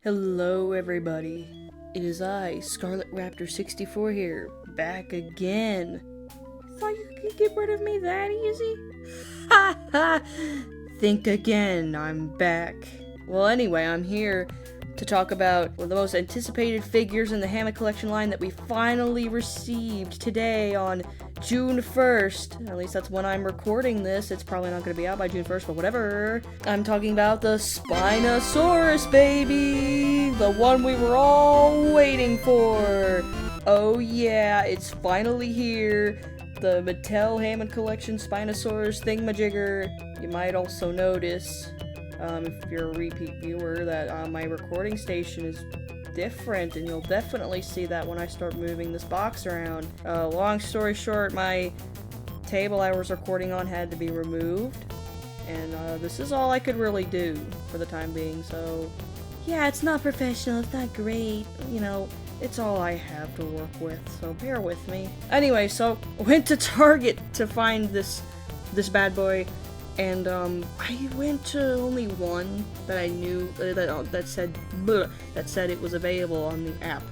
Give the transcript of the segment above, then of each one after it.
Hello everybody, it is I, Scarlet Raptor 64 here, back again. Thought you could get rid of me that easy? Ha ha! Think again, I'm back. Well anyway, I'm here to talk about one of the most anticipated figures in the Hammond collection line that we finally received today on June 1st. At least that's when I'm recording this. It's probably not going to be out by June 1st, but whatever. I'm talking about the Spinosaurus, baby! The one we were all waiting for! Oh yeah, it's finally here. The Mattel Hammond collection Spinosaurus thingamajigger. You might also notice, if you're a repeat viewer, that my recording station is different, and you'll definitely see that when I start moving this box around. Long story short, my table I was recording on had to be removed, and this is all I could really do for the time being, so yeah, it's not professional, it's not great, you know, it's all I have to work with, so bear with me. Anyway, so I went to Target to find this bad boy, and I went to only one that I knew that said it was available on the app.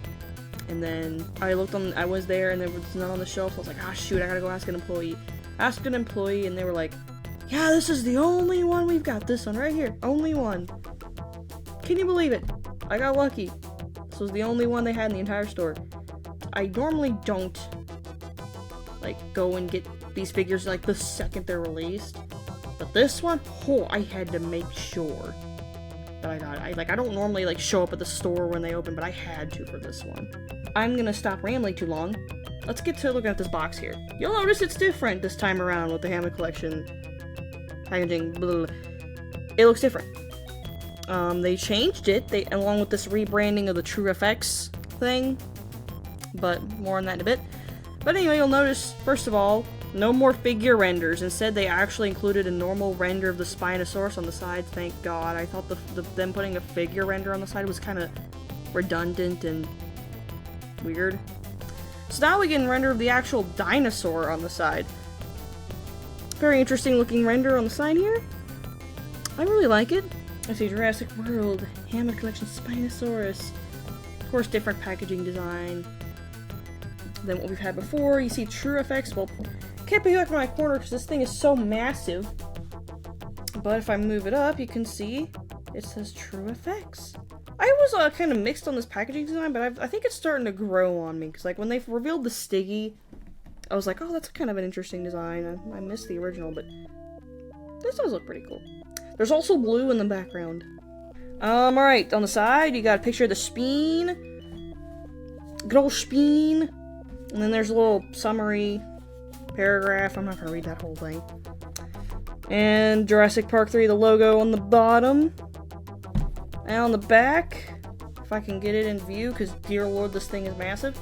And then I looked on, I was there and there was none on the shelf. So I was like, ah shoot, I gotta go ask an employee. Asked an employee and they were like, yeah, this is the only one we've got. This one right here, only one. Can you believe it? I got lucky. This was the only one they had in the entire store. I normally don't like go and get these figures like the second they're released. But this one, oh, I had to make sure that I got it. I don't normally like show up at the store when they open, but I had to for this one. I'm gonna stop rambling too long. Let's get to looking at this box here. You'll notice it's different this time around with the Hammond collection packaging. Blah. It looks different. They changed it, along with this rebranding of the True FX thing, but more on that in a bit. But anyway, you'll notice, first of all, no more figure renders. Instead, they actually included a normal render of the Spinosaurus on the side. Thank God. I thought them putting a figure render on the side was kind of redundant and weird. So now we can render the actual dinosaur on the side. Very interesting looking render on the side here. I really like it. I see Jurassic World, Hammond Collection Spinosaurus. Of course, different packaging design than what we've had before. You see True FX. Well, can't be back in my corner because this thing is so massive. But if I move it up, you can see it says True FX. I was kind of mixed on this packaging design, but I think it's starting to grow on me. Because like when they revealed the Stiggy, I was like, oh, that's kind of an interesting design. I missed the original, but this does look pretty cool. There's also blue in the background. Alright, on the side, you got a picture of the Spine. Good old Spine. And then there's a little summary paragraph. I'm not gonna read that whole thing. And Jurassic Park 3, the logo on the bottom. And on the back, if I can get it in view, because dear lord, this thing is massive.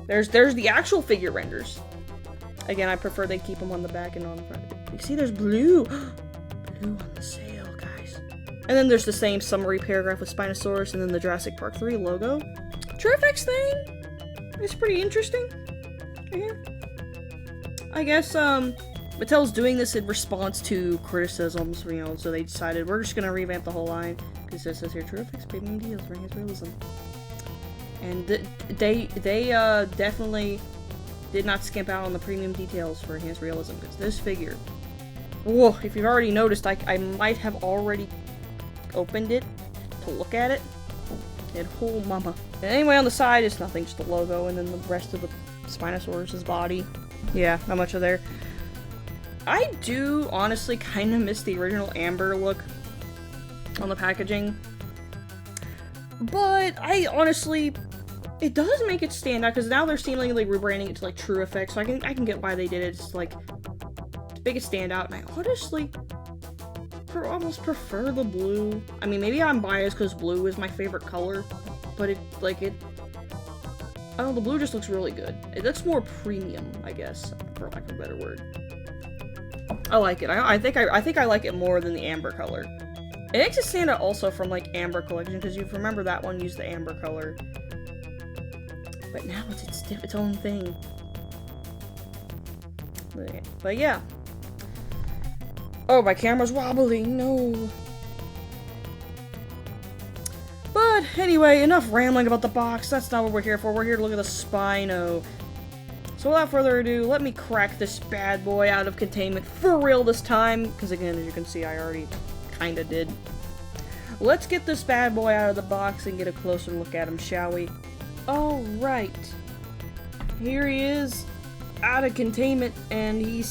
There's the actual figure renders. Again, I prefer they keep them on the back and on the front. You see, there's blue. Blue on the sale, guys. And then there's the same summary paragraph with Spinosaurus, and then the Jurassic Park 3 logo. Trifex thing is pretty interesting. Yeah. I guess, Mattel's doing this in response to criticisms, you know, so they decided we're just gonna revamp the whole line, because it says here, True FX premium deals for enhanced realism. And they definitely did not skimp out on the premium details for enhanced realism, because this figure, whoa, if you've already noticed, I might have already opened it to look at it, and oh mama. And anyway, on the side, it's nothing, just the logo, and then the rest of the Spinosaurus' body. Yeah, not much of there. I do honestly kind of miss the original amber look on the packaging, but I honestly, it does make it stand out, because now they're seemingly rebranding it to like True FX, so I can get why they did it. It's like the biggest standout, and I honestly almost prefer the blue. I mean, maybe I'm biased because blue is my favorite color, but I don't know, the blue just looks really good. It looks more premium, I guess, for lack of a better word. I like it. I think I like it more than the amber color. It makes it stand out also from like Amber collection, because you remember that one used the amber color. But now it's its own thing. But yeah. Oh, my camera's wobbling. No. Anyway, enough rambling about the box. That's not what we're here for. We're here to look at the Spino. So without further ado, let me crack this bad boy out of containment for real this time. Because again, as you can see, I already kinda did. Let's get this bad boy out of the box and get a closer look at him, shall we? Alright. Here he is, out of containment, and he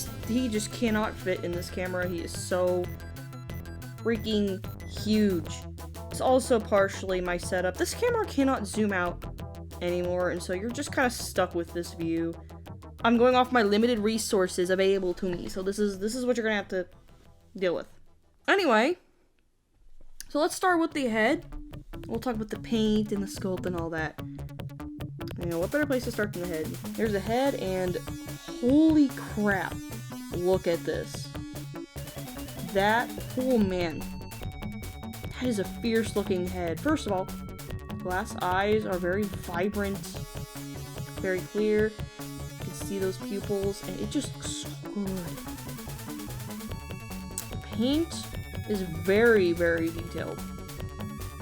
just cannot fit in this camera. He is so freaking huge. It's also partially my setup. This camera cannot zoom out anymore, and so you're just kind of stuck with this view. I'm going off my limited resources available to me, so this is what you're gonna have to deal with. Anyway, so let's start with the head. We'll talk about the paint and the sculpt and all that. You know, what better place to start than the head? Here's the head, and holy crap, look at this. That, oh man, that is a fierce looking head. First of all, glass eyes are very vibrant, very clear. You can see those pupils, and it just looks so good. The paint is very, very detailed.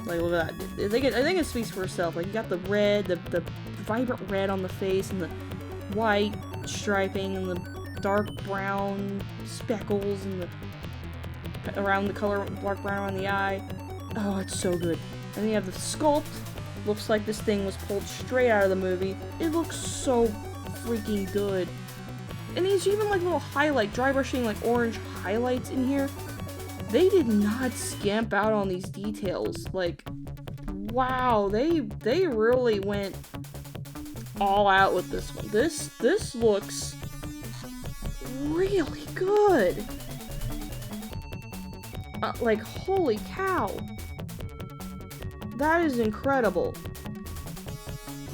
Like, look at that. I think it speaks for itself. Like, you got the red, the vibrant red on the face, and the white striping, and the dark brown speckles, and the around the color, dark brown around the eye. Oh, it's so good. And then you have the sculpt. Looks like this thing was pulled straight out of the movie. It looks so freaking good. And there's even like little dry brushing, like orange highlights in here. They did not scamp out on these details. Like, wow, they really went all out with this one. This looks really good. Like, holy cow. That is incredible.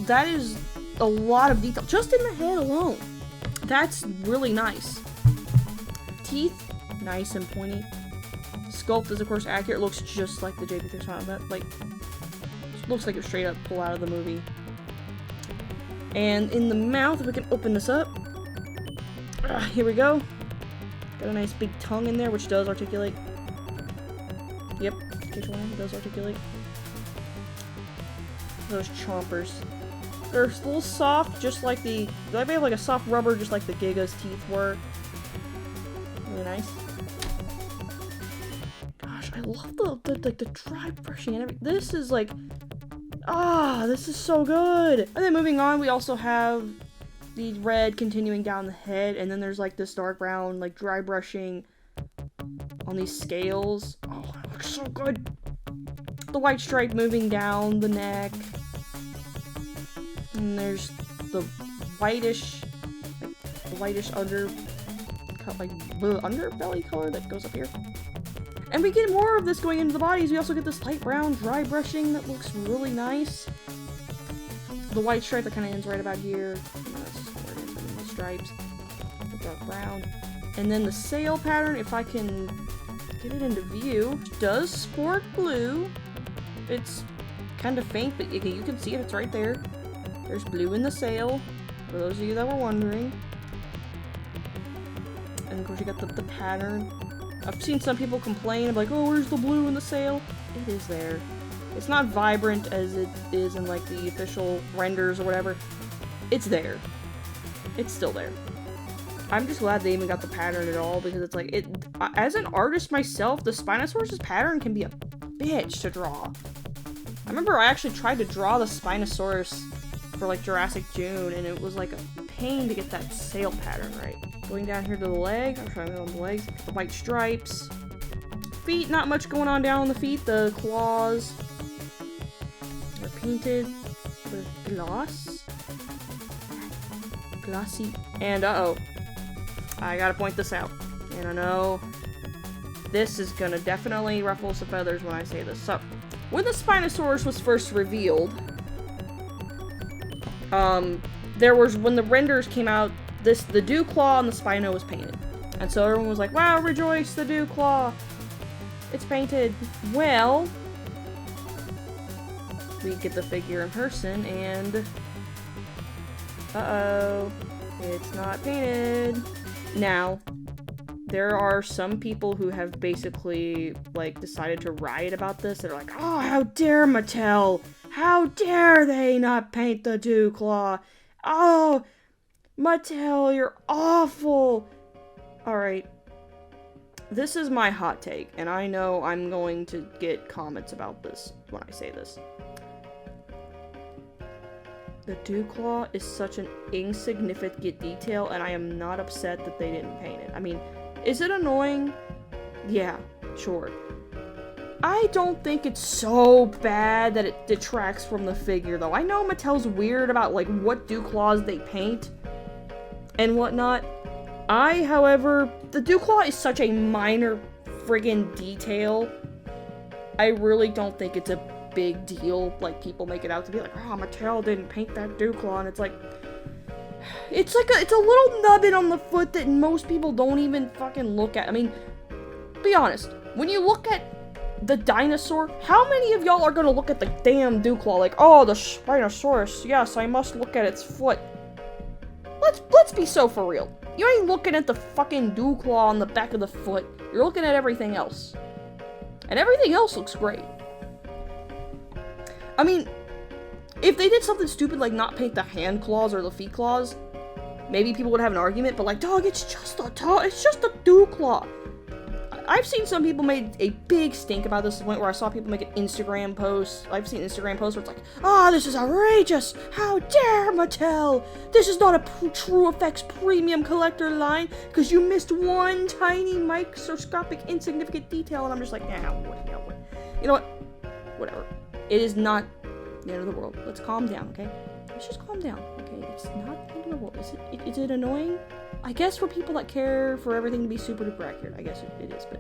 That is a lot of detail. Just in the head alone. That's really nice. Teeth, nice and pointy. Sculpt is, of course, accurate. Looks just like the JP3 like, looks like it straight up pulled out of the movie. And in the mouth, if we can open this up. Here we go. Got a nice big tongue in there, which does articulate. Yep, it does articulate. Those chompers. They're a little soft, just like the... They have like a soft rubber, just like the Giga's teeth were. Really nice. Gosh, I love the dry brushing and everything. This is like... this is so good! And then moving on, we also have the red continuing down the head, and then there's like this dark brown, like dry brushing on these scales. Oh, it looks so good! The white stripe moving down the neck. And there's the whitish underbelly color that goes up here. And we get more of this going into the bodies. We also get this light brown dry brushing that looks really nice. The white stripe that kind of ends right about here. That's where it ends in the stripes. The dark brown. And then the sail pattern, if I can get it into view, does sport blue. It's kind of faint, but you can see it. It's right there. There's blue in the sail, for those of you that were wondering. And of course you got the pattern. I've seen some people complain, like, oh, where's the blue in the sail? It is there. It's not vibrant as it is in, like, the official renders or whatever. It's there. It's still there. I'm just glad they even got the pattern at all, because it's like, as an artist myself, the Spinosaurus' pattern can be a bitch to draw. I remember I actually tried to draw the Spinosaurus for like Jurassic June, and it was like a pain to get that sail pattern right. Going down here to the leg, I'm trying to go on the legs, the white stripes. Feet, not much going on down on the feet. The claws are painted with gloss. Glossy. And I gotta point this out. And I know this is gonna definitely ruffle some feathers when I say this. So, when the Spinosaurus was first revealed, when the renders came out, the dew claw on the Spino was painted. And so everyone was like, wow, rejoice, the dew claw! It's painted. Well, we get the figure in person, and it's not painted. Now, there are some people who have basically, like, decided to riot about this. They're like, oh, how dare Mattel? How dare they not paint the dew claw? Oh, Mattel, you're awful. Alright. This is my hot take, and I know I'm going to get comments about this when I say this. The dew claw is such an insignificant detail, and I am not upset that they didn't paint it. I mean, is it annoying? Yeah, sure. I don't think it's so bad that it detracts from the figure, though. I know Mattel's weird about, like, what dew claws they paint and whatnot. However, the dew claw is such a minor friggin' detail. I really don't think it's a big deal, like people make it out to be, like, oh, Mattel didn't paint that dew claw, and it's like, it's a little nubbin on the foot that most people don't even fucking look at. I mean, be honest, when you look at the dinosaur, how many of y'all are gonna look at the damn dew claw like, oh, the Spinosaurus, yes, I must look at its foot. Let's be so for real. You ain't looking at the fucking dew claw on the back of the foot. You're looking at everything else. And everything else looks great. I mean, if they did something stupid like not paint the hand claws or the feet claws, maybe people would have an argument, but like, dog, it's just a dew claw. I've seen some people made a big stink about this to the point where I saw people make an Instagram post. I've seen Instagram posts where it's like, oh, this is outrageous. How dare Mattel? This is not a True Effects premium collector line because you missed one tiny microscopic insignificant detail. And I'm just like, yeah, you know what? Whatever. It is not the end of the world. Let's calm down, okay? Let's just calm down, okay? It's not the end of the world. Is it annoying? I guess for people that care for everything to be super duper accurate, I guess it is, but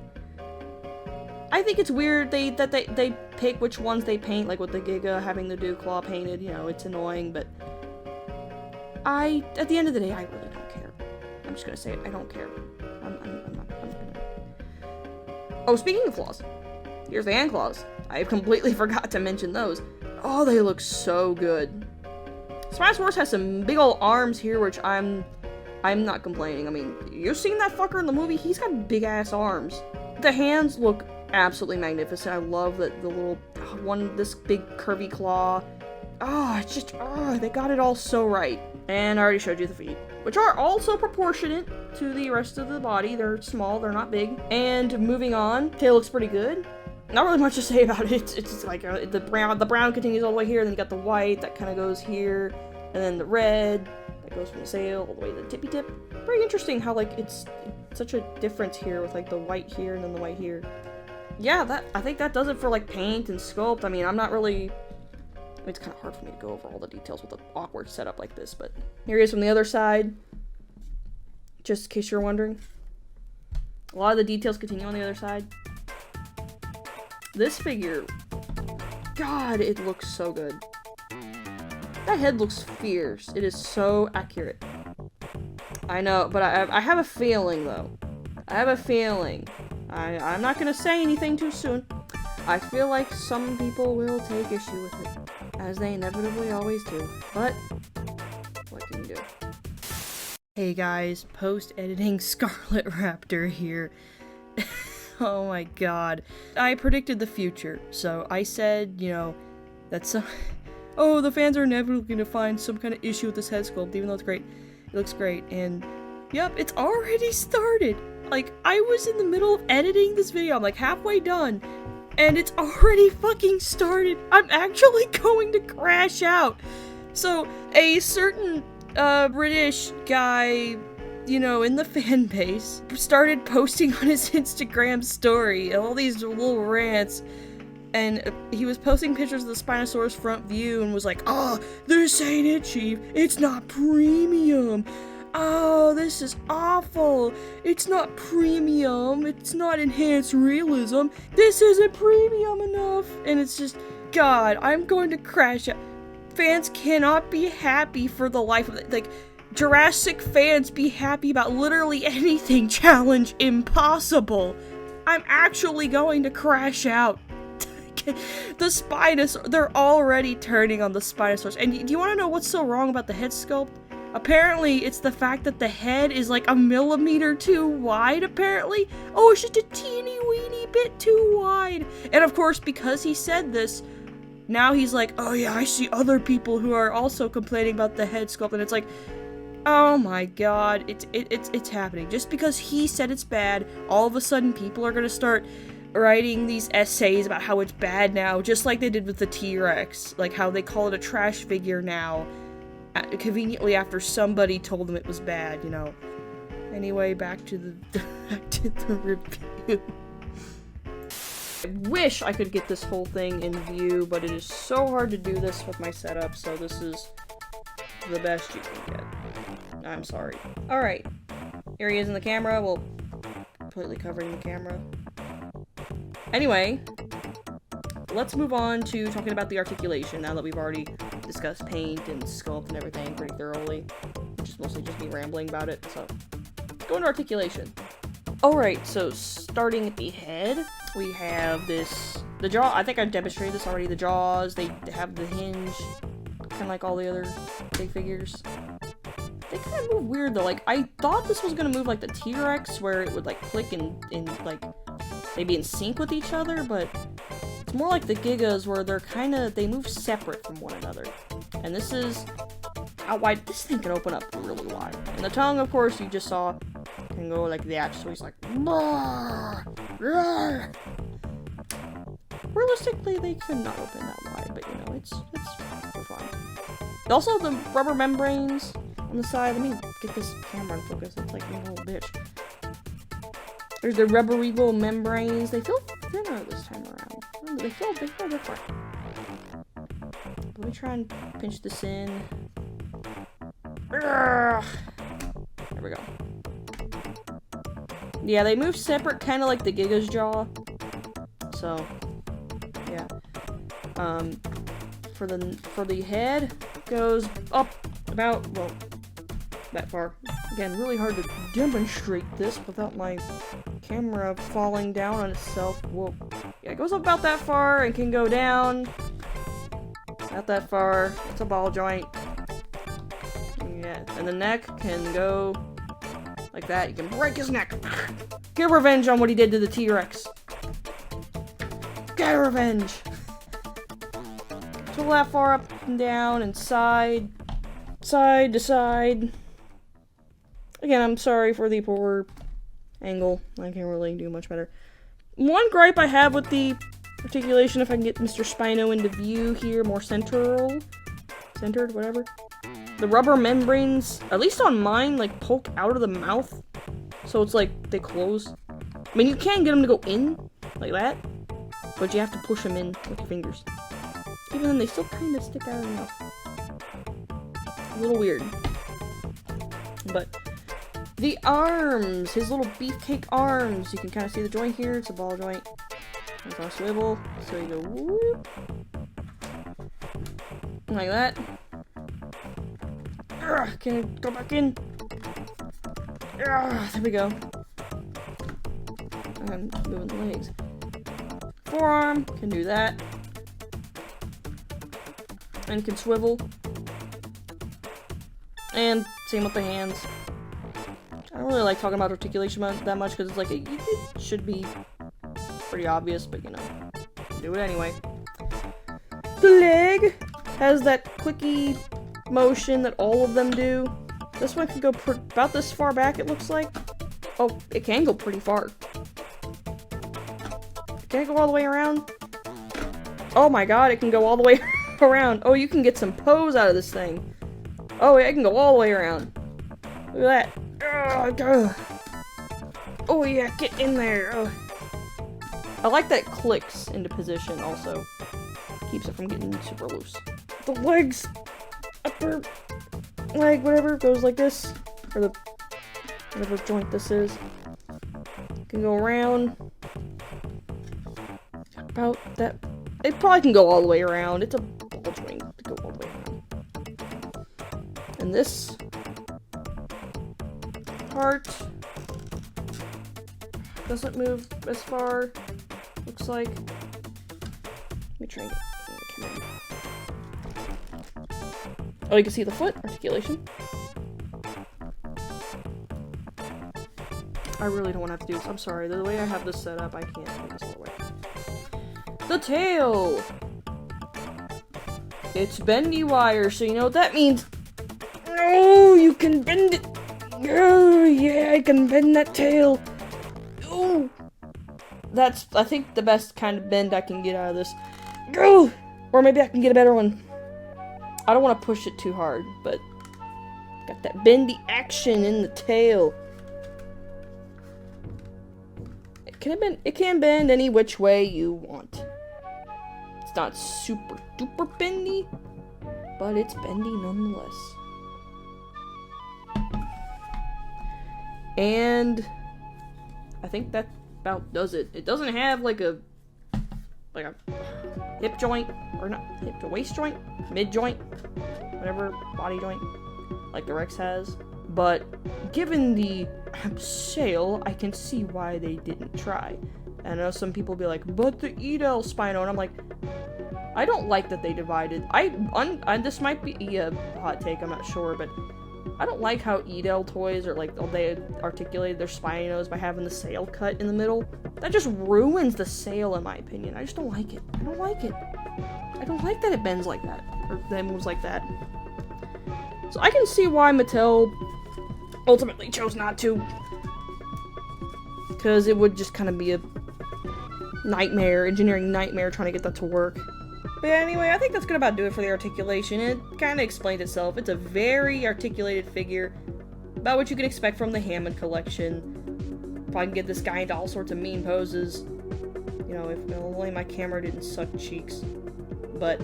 I think it's weird that they pick which ones they paint, like with the Giga having the dew claw painted, you know, it's annoying, but at the end of the day, I really don't care. I'm just gonna say it, I don't care. I'm gonna... Oh, speaking of claws, here's the hand claws. I completely forgot to mention those. Oh, they look so good. Spinosaurus has some big old arms here, which I'm not complaining. I mean, you've seen that fucker in the movie? He's got big-ass arms. The hands look absolutely magnificent. I love that the little this big curvy claw. Oh, it's just, they got it all so right. And I already showed you the feet, which are also proportionate to the rest of the body. They're small, they're not big. And moving on, tail looks pretty good. Not really much to say about it. It's just like the brown continues all the way here, and then you got the white that kind of goes here, and then the red that goes from the sail all the way to the tippy tip. Very interesting how, like, it's such a difference here with, like, the white here and then the white here. Yeah, I think that does it for, like, paint and sculpt. I mean, I'm not really... I mean, it's kind of hard for me to go over all the details with an awkward setup like this, but here he is from the other side. Just in case you're wondering. A lot of the details continue on the other side. This figure... God, it looks so good. That head looks fierce. It is so accurate. I know, but I have a feeling, though. I have a feeling. I'm not gonna say anything too soon. I feel like some people will take issue with it, as they inevitably always do. But, what can you do? Hey guys, post-editing Scarlet Raptor here. Oh my god. I predicted the future, so I said, you know, that some... oh, the fans are inevitably going to find some kind of issue with this head sculpt, even though it's great. It looks great, and yep, it's already started. Like, I was in the middle of editing this video, I'm like halfway done, and it's already fucking started. I'm actually going to crash out. So, a certain, British guy, you know, in the fan base, started posting on his Instagram story all these little rants. And he was posting pictures of the Spinosaurus front view and was like, oh, this ain't it, Chief. It's not premium. Oh, this is awful. It's not premium. It's not enhanced realism. This isn't premium enough. And it's just, God, I'm going to crash out. Fans cannot be happy for the life of it. Like, Jurassic fans be happy about literally anything. Challenge impossible. I'm actually going to crash out. The Spinosaurus, they're already turning on the Spinosaurus. And do you want to know what's so wrong about the head sculpt? Apparently, it's the fact that the head is like a millimeter too wide, apparently. Oh, it's just a teeny weeny bit too wide. And of course, because he said this, now he's like, oh yeah, I see other people who are also complaining about the head sculpt, and it's like, oh my god, it's happening. Just because he said it's bad, all of a sudden people are gonna start writing these essays about how it's bad now, just like they did with the T-Rex. Like how they call it a trash figure now, conveniently after somebody told them it was bad, you know. Anyway, back to the review. I wish I could get this whole thing in view, but it is so hard to do this with my setup, so this is the best you can get. I'm sorry. Alright. Here he is in the camera. Well, completely covering the camera. Anyway, let's move on to talking about the articulation, now that we've already discussed paint and sculpt and everything pretty thoroughly. Which is mostly just me rambling about it, so let's go into articulation. Alright, so starting at the head, we have the jaw. I think I demonstrated this already. The jaws, they have the hinge, kind of like all the other big figures. They kind of move weird though. Like, I thought this was gonna move like the T-Rex, where it would like click and like maybe in sync with each other, but it's more like the Gigas, where they move separate from one another. And this is how wide this thing can open up really wide. And the tongue, of course, you just saw can go like that, so he's like, realistically, they could not open that wide, but you know, it's for fun. Also, the rubber membranes on the side. Let me get this camera in focus. It's like a little bitch. There's the rubbery little membranes. They feel thinner this time around. They feel different. Let me try and pinch this in. There we go. Yeah, they move separate, kind of like the Giga's jaw. So, yeah. For the head, goes up about, well, that far. Again, really hard to demonstrate this without my camera falling down on itself. Whoa. Yeah, it goes up about that far and can go down. Not that far. It's a ball joint. Yeah, and the neck can go like that. You can break his neck. Get revenge on what he did to the T-Rex. Get revenge. So that far up and down and side to side. Again, I'm sorry for the poor angle. I can't really do much better. One gripe I have with the articulation, if I can get Mr. Spino into view here, more centered, whatever. The rubber membranes, at least on mine, like poke out of the mouth. So it's like they close. I mean, you can get them to go in like that, but you have to push them in with your fingers. Even then, they still kind of stick out of the mouth. A little weird. But the arms, his little beefcake arms. You can kind of see the joint here. It's a ball joint. It's on a swivel. So you go whoop. Like that. Can you go back in? There we go. I'm moving the legs. Forearm can do that. And can swivel. And same with the hands. I don't really like talking about articulation that much because it's like it should be pretty obvious, but you know, do it anyway. The leg has that clicky motion that all of them do. This one can go about this far back, it looks like. Oh, it can go pretty far. Can it go all the way around? Oh my god, it can go all the way around. Oh, you can get some pose out of this thing. Oh, yeah, it can go all the way around. Look at that. Oh yeah, get in there. Oh. I like that clicks into position also. Keeps it from getting super loose. The legs, upper leg, whatever, goes like this. Or the, whatever joint this is. Can go around. About that. It probably can go all the way around. It's a ball joint to go all the way around. And this part doesn't move as far, looks like. Let me try and get the camera. Oh, you can see the foot articulation. I really don't want to have to do this. I'm sorry. The way I have this set up, I can't take this all the way. The tail! It's bendy wire, so you know what that means. Oh, you can bend it. Oh, yeah, I can bend that tail. Oh, that's, I think, the best kind of bend I can get out of this. Oh, or maybe I can get a better one. I don't want to push it too hard, but got that bendy action in the tail. It can bend any which way you want. It's not super duper bendy, but it's bendy nonetheless. And I think that about does it. It doesn't have like a hip joint, or not hip to waist joint, mid joint, whatever, body joint, like the Rex has. But given the sale, I can see why they didn't try. And I know some people be like, but the Edel Spino, and I'm like, I don't like that they divided. This might be a hot take, I'm not sure, but I don't like how Edel toys are like, they articulated their Spinos by having the sail cut in the middle. That just ruins the sail, in my opinion. I just don't like it. I don't like it. I don't like that it bends like that, or that it moves like that. So I can see why Mattel ultimately chose not to, because it would just kind of be a engineering nightmare trying to get that to work. But anyway, I think that's gonna about do it for the articulation. It kind of explained itself. It's a very articulated figure, about what you can expect from the Hammond collection. If I can get this guy into all sorts of mean poses, you know, if only my camera didn't suck cheeks. But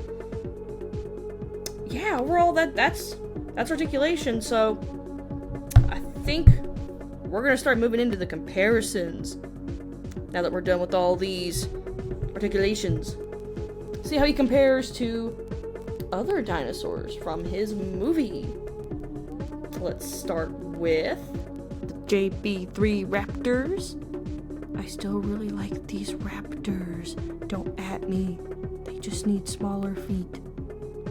yeah, overall that's articulation. So I think we're gonna start moving into the comparisons now that we're done with all these articulations. See how he compares to other dinosaurs from his movie. Let's start with the JP3 Raptors. I still really like these Raptors. Don't at me. They just need smaller feet.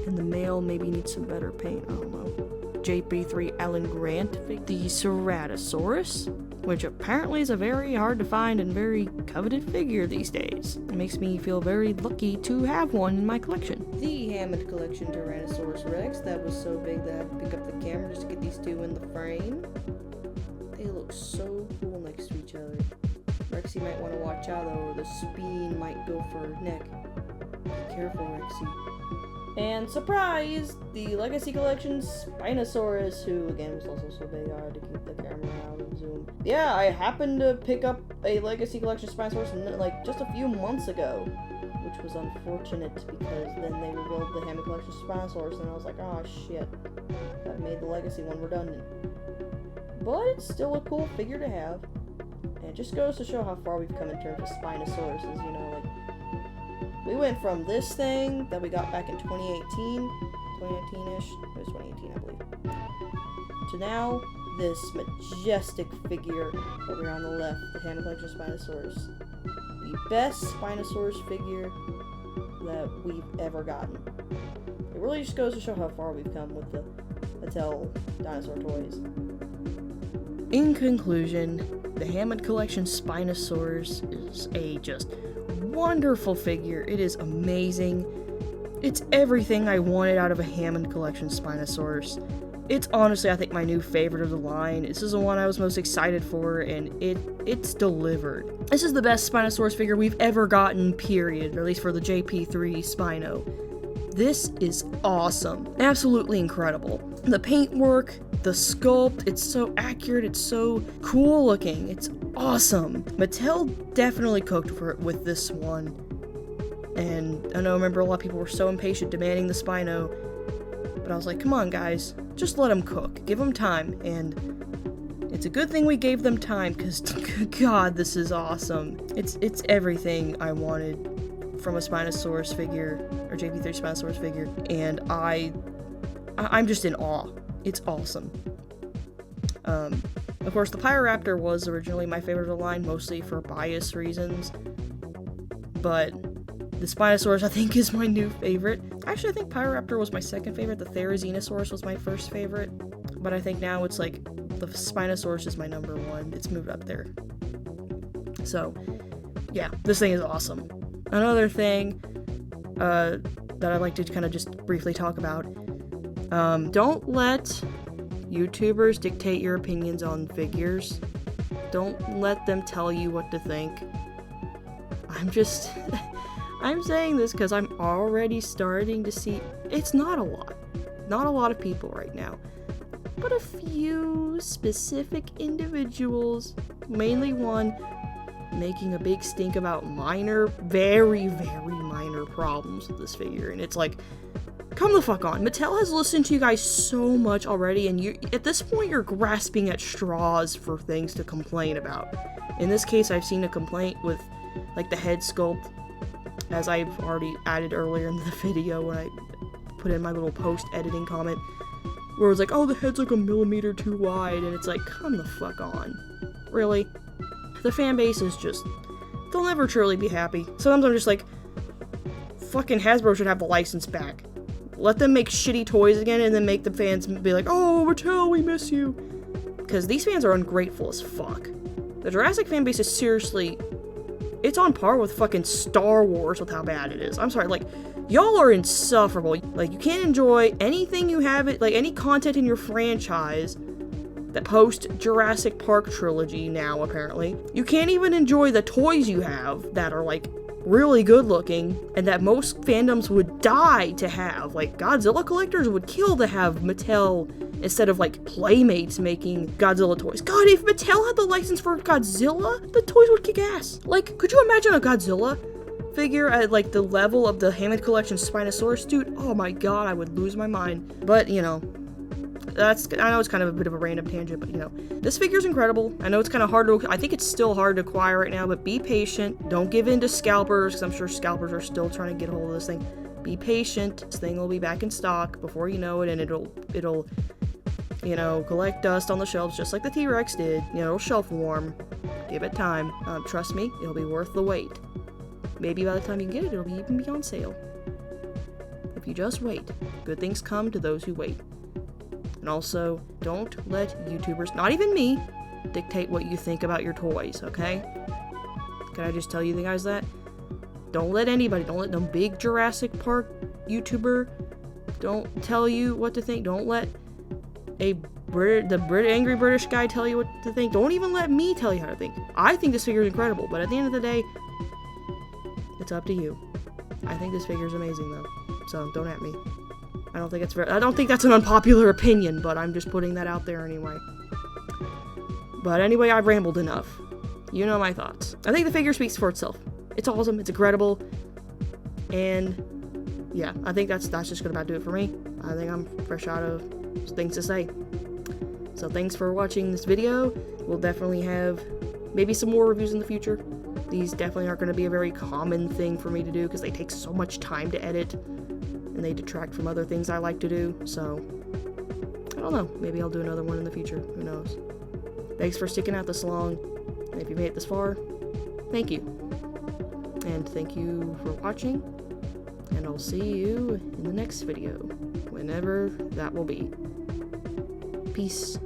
And the male maybe needs some better paint. I don't know. JP3 Alan Grant. The Ceratosaurus, which apparently is a very hard to find and very coveted figure these days. It makes me feel very lucky to have one in my collection. The Hammond collection Tyrannosaurus Rex, that was so big that I had to pick up the camera just to get these two in the frame. They look so cool next to each other. Rexy might want to watch out though, or the spine might go for her neck. Be careful, Rexy. And surprise! The Legacy Collection Spinosaurus, who again was also so big I had to keep the camera out and zoom. Yeah, I happened to pick up a Legacy Collection Spinosaurus like just a few months ago, which was unfortunate because then they revealed the Hammond Collection Spinosaurus and I was like, oh shit, that made the Legacy one redundant. But it's still a cool figure to have, and it just goes to show how far we've come in terms of Spinosauruses, you know, like, we went from this thing that we got back in 2018, 2019-ish, it was 2018 I believe, to now this majestic figure over here on the left, the Hammond Collection Spinosaurus. The best Spinosaurus figure that we've ever gotten. It really just goes to show how far we've come with the Mattel dinosaur toys. In conclusion, the Hammond Collection Spinosaurus is a just wonderful figure. It is amazing. It's everything I wanted out of a Hammond Collection Spinosaurus. It's honestly, I think, my new favorite of the line. This is the one I was most excited for, and it's delivered. This is the best Spinosaurus figure we've ever gotten, period, or at least for the JP3 Spino. This is awesome. Absolutely incredible. The paintwork, the sculpt, it's so accurate, it's so cool looking, it's awesome. Mattel definitely cooked with this one. And I remember a lot of people were so impatient demanding the Spino, but I was like, come on guys, just let them cook, give them time. And it's a good thing we gave them time, because god, this is awesome. It's everything I wanted from a Spinosaurus figure, or JP3 Spinosaurus figure, and I'm just in awe. It's awesome. Of course, the Pyroraptor was originally my favorite of the line, mostly for bias reasons, but the Spinosaurus, I think, is my new favorite. Actually, I think Pyroraptor was my second favorite. The Therizinosaurus was my first favorite, but I think now it's like the Spinosaurus is my number one. It's moved up there. So, yeah, this thing is awesome. Another thing that I'd like to kind of just briefly talk about, don't let YouTubers dictate your opinions on figures. Don't let them tell you what to think. I'm saying this because I'm already starting to see, it's not a lot of people right now, but a few specific individuals, mainly one, making a big stink about minor, very, very minor problems with this figure, and it's like, come the fuck on. Mattel has listened to you guys so much already, and you, at this point, you're grasping at straws for things to complain about. In this case, I've seen a complaint with, like, the head sculpt, as I've already added earlier in the video when I put in my little post-editing comment, where it's like, oh, the head's like a millimeter too wide, and it's like, come the fuck on. Really? The fan base is just, they'll never truly be happy. Sometimes I'm just like, fucking Hasbro should have the license back. Let them make shitty toys again and then make the fans be like, oh, Mattel, we miss you. Because these fans are ungrateful as fuck. The Jurassic fan base is seriously, it's on par with fucking Star Wars with how bad it is. I'm sorry, like, y'all are insufferable. Like, you can't enjoy anything you have, like, any content in your franchise that post Jurassic Park trilogy now, apparently. You can't even enjoy the toys you have that are, like, really good looking and that most fandoms would die to have. Like, Godzilla collectors would kill to have Mattel instead of, like, Playmates making Godzilla toys. God, if Mattel had the license for Godzilla, the toys would kick ass. Like, could you imagine a Godzilla figure at, like, the level of the Hammond collection Spinosaurus? Dude, oh my god, I would lose my mind. But, you know, I know it's kind of a bit of a random tangent, but, you know, this figure's incredible. I know it's kind of hard to, I think it's still hard to acquire right now, but be patient. Don't give in to scalpers, because I'm sure scalpers are still trying to get a hold of this thing. Be patient. This thing will be back in stock before you know it, and it'll, you know, collect dust on the shelves just like the T-Rex did. You know, it'll shelf warm. Give it time. Trust me, it'll be worth the wait. Maybe by the time you get it, it'll even be on sale. If you just wait, good things come to those who wait. And also, don't let YouTubers, not even me, dictate what you think about your toys, okay? Can I just tell you guys that? Don't let anybody, don't let no big Jurassic Park YouTuber, don't tell you what to think. Don't let angry British guy tell you what to think. Don't even let me tell you how to think. I think this figure is incredible, but at the end of the day, it's up to you. I think this figure is amazing, though, so don't at me. I don't think that's an unpopular opinion, but I'm just putting that out there anyway. But anyway, I've rambled enough. You know my thoughts. I think the figure speaks for itself. It's awesome, it's incredible, and yeah, I think that's just gonna about do it for me. I think I'm fresh out of things to say. So thanks for watching this video. We'll definitely have maybe some more reviews in the future. These definitely aren't going to be a very common thing for me to do because they take so much time to edit. And they detract from other things I like to do, so I don't know. Maybe I'll do another one in the future. Who knows? Thanks for sticking out this long. And if you made it this far, thank you. And thank you for watching. And I'll see you in the next video, whenever that will be. Peace.